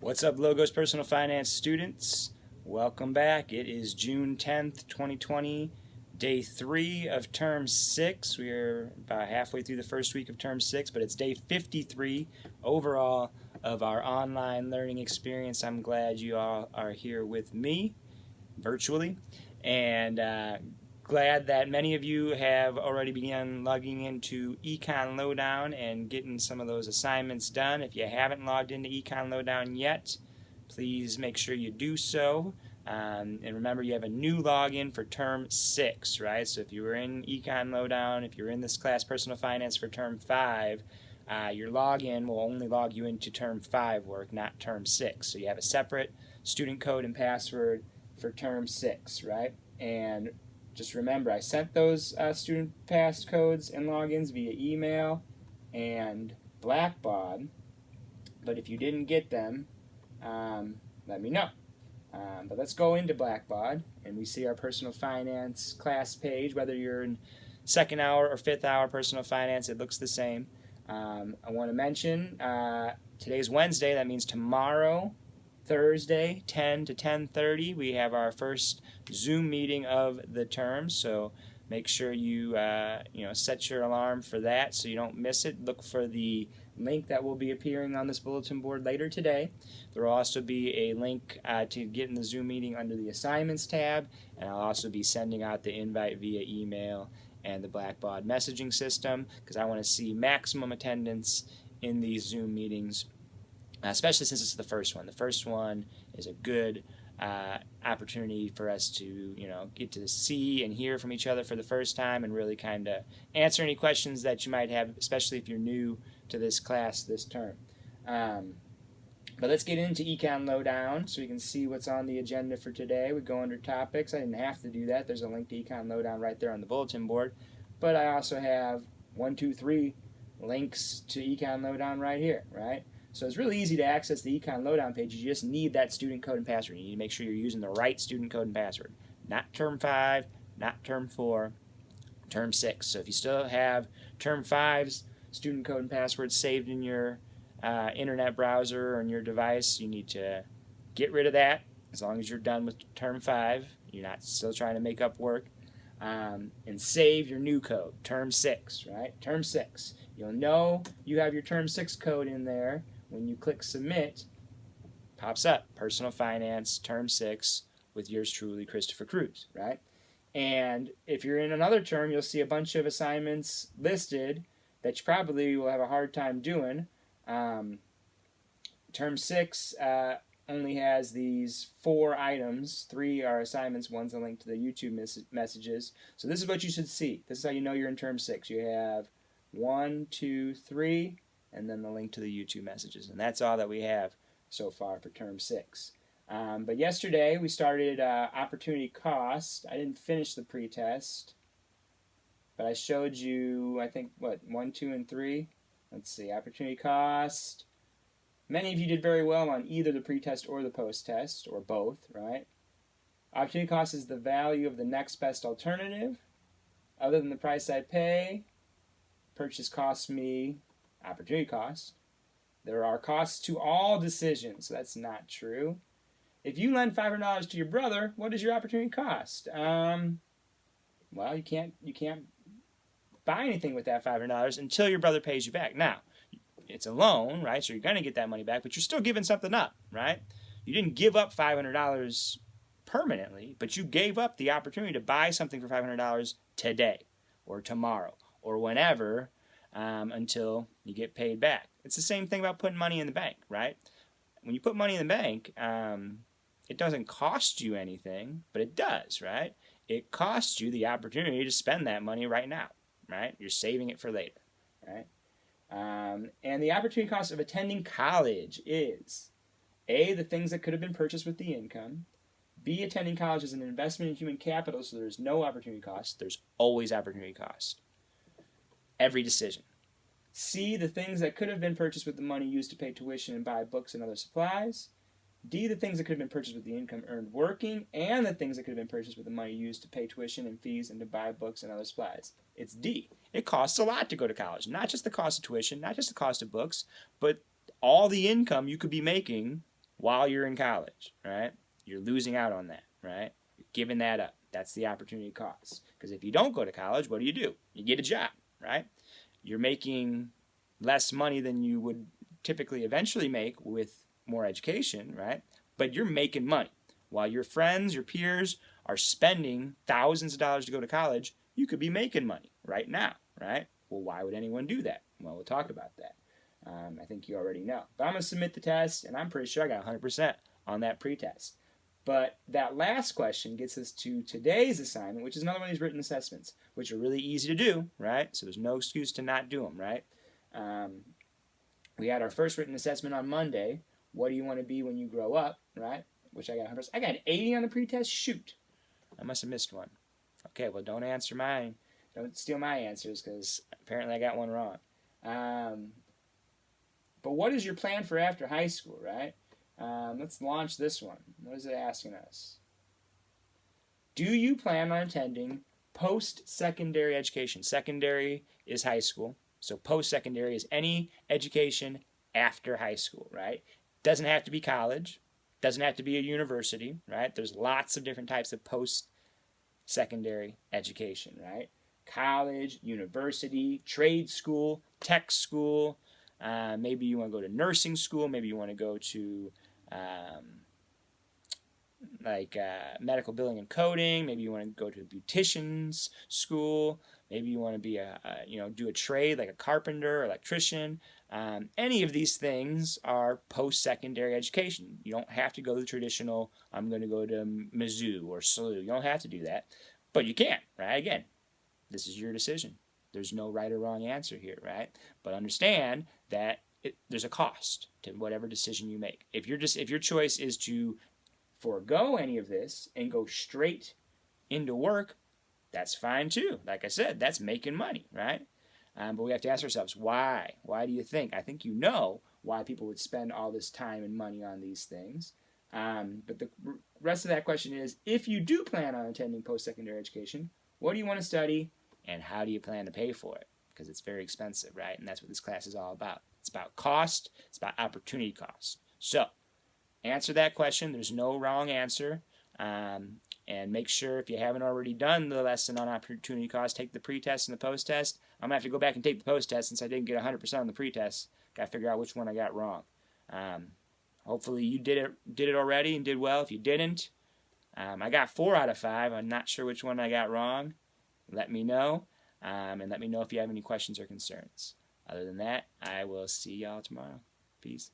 What's up, Logos Personal Finance students? Welcome back. It is June 10th, 2020, day 3 of term 6. We're about halfway through the first week of term 6, but it's day 53 overall of our online learning experience. I'm glad you all are here with me virtually, and glad that many of you have already begun logging into Econ Lowdown and getting some of those assignments done. If you haven't logged into Econ Lowdown yet, please make sure you do so. And remember, you have a new login for term 6, right? So if you were in Econ Lowdown, if you're in this class Personal Finance for term 5, your login will only log you into term 5 work, not term 6. So you have a separate student code and password for term 6, right? And just remember, I sent those student pass codes and logins via email and Blackbaud, but if you didn't get them, let me know. But let's go into Blackbaud, and we see our personal finance class page. Whether you're in second hour or fifth hour personal finance, it looks the same. I want to mention today's Wednesday. That means tomorrow, Thursday, 10 to 10:30, we have our first Zoom meeting of the term. So make sure you set your alarm for that so you don't miss it. Look for the link that will be appearing on this bulletin board later today. There will also be a link to get in the Zoom meeting under the assignments tab, and I'll also be sending out the invite via email and the Blackbaud messaging system, because I want to see maximum attendance in these Zoom meetings, especially since it's the first one. The first one is a good opportunity for us to get to see and hear from each other for the first time and really kind of answer any questions that you might have, especially if you're new to this class this term. But let's get into Econ Lowdown so we can see what's on the agenda for today. We go under topics. I didn't have to do that. There's a link to Econ Lowdown right there on the bulletin board. But I also have 1, 2, 3 links to Econ Lowdown right here, right? So it's really easy to access the Econ Lowdown page. You just need that student code and password. You need to make sure you're using the right student code and password. Not term 5, not term 4, term 6. So if you still have term 5's student code and password saved in your internet browser or in your device, you need to get rid of that as long as you're done with term 5. You're not still trying to make up work. And save your new code, term 6, right? Term 6. You'll know you have your term 6 code in there when you click submit. Pops up, Personal Finance, term 6, with yours truly, Christopher Cruz, right? And if you're in another term, you'll see a bunch of assignments listed that you probably will have a hard time doing. Term 6 only has these 4 items. 3 are assignments, 1's a link to the YouTube messages. So this is what you should see. This is how you know you're in term 6. You have 1, 2, 3, and then the link to the YouTube messages. And that's all that we have so far for term 6. But yesterday we started opportunity cost. I didn't finish the pretest, but I showed you, I think, 1, 2, and 3. Let's see, opportunity cost. Many of you did very well on either the pretest or the post-test, or both, right? Opportunity cost is the value of the next best alternative. Other than the price I pay, purchase costs me opportunity cost. There are costs to all decisions. So that's not true. If you lend $500 to your brother, what is your opportunity cost? Well, you can't buy anything with that $500 until your brother pays you back. Now, it's a loan, right? So you're going to get that money back, but you're still giving something up, right? You didn't give up $500 permanently, but you gave up the opportunity to buy something for $500 today or tomorrow or whenever until you get paid back. It's the same thing about putting money in the bank, right? When you put money in the bank, it doesn't cost you anything, but it does, right? It costs you the opportunity to spend that money right now, right? You're saving it for later, right? And the opportunity cost of attending college is A, the things that could have been purchased with the income. B, attending college is an investment in human capital, so there's no opportunity cost. There's always opportunity cost. Every decision. C, the things that could have been purchased with the money used to pay tuition and buy books and other supplies. D, the things that could have been purchased with the income earned working, and the things that could have been purchased with the money used to pay tuition and fees and to buy books and other supplies. It's D. It costs a lot to go to college. Not just the cost of tuition, not just the cost of books, but all the income you could be making while you're in college, right? You're losing out on that, right? You're giving that up. That's the opportunity cost. Because if you don't go to college, what do? You get a job, right? You're making less money than you would typically eventually make with more education, right? But you're making money. While your friends, your peers are spending thousands of dollars to go to college, you could be making money right now, right? Well, why would anyone do that? Well, we'll talk about that. I think you already know. But I'm going to submit the test, and I'm pretty sure I got 100% on that pretest. But that last question gets us to today's assignment, which is another one of these written assessments, which are really easy to do, right? So there's no excuse to not do them, right? We had our first written assessment on Monday. What do you want to be when you grow up, right? Which I got 100%. I got an 80 on the pretest. Shoot. I must have missed one. Okay, well, don't answer mine. Don't steal my answers because apparently I got one wrong. But what is your plan for after high school, right? Let's launch this one. What is it asking us? Do you plan on attending post-secondary education? Secondary is high school. So post-secondary is any education after high school, right? Doesn't have to be college. Doesn't have to be a university, right? There's lots of different types of post-secondary education, right? College, university, trade school, tech school. Maybe you want to go to nursing school. Maybe you want to go to medical billing and coding. Maybe you want to go to a beautician's school. Maybe you want to be do a trade like a carpenter or electrician. Any of these things are post-secondary education. You don't have to go the traditional, I'm going to go to Mizzou or SLU. You don't have to do that, but you can, right? Again, this is your decision. There's no right or wrong answer here, right? But understand that there's a cost to whatever decision you make. If your choice is to forego any of this and go straight into work, that's fine too. Like I said, that's making money, right? But we have to ask ourselves, why? Why do you think? I think you know why people would spend all this time and money on these things. But the rest of that question is, if you do plan on attending post-secondary education, what do you want to study and how do you plan to pay for it? Because it's very expensive, right? And that's what this class is all about. It's about cost. It's about opportunity cost. So answer that question. There's no wrong answer. And make sure, if you haven't already done the lesson on opportunity cost, take the pretest and the post-test. I'm going to have to go back and take the post-test since I didn't get 100% on the pretest. Got to figure out which one I got wrong. Hopefully you did it already and did well. If you didn't, I got 4 out of 5. I'm not sure which one I got wrong. Let me know. And let me know if you have any questions or concerns. Other than that, I will see y'all tomorrow. Peace.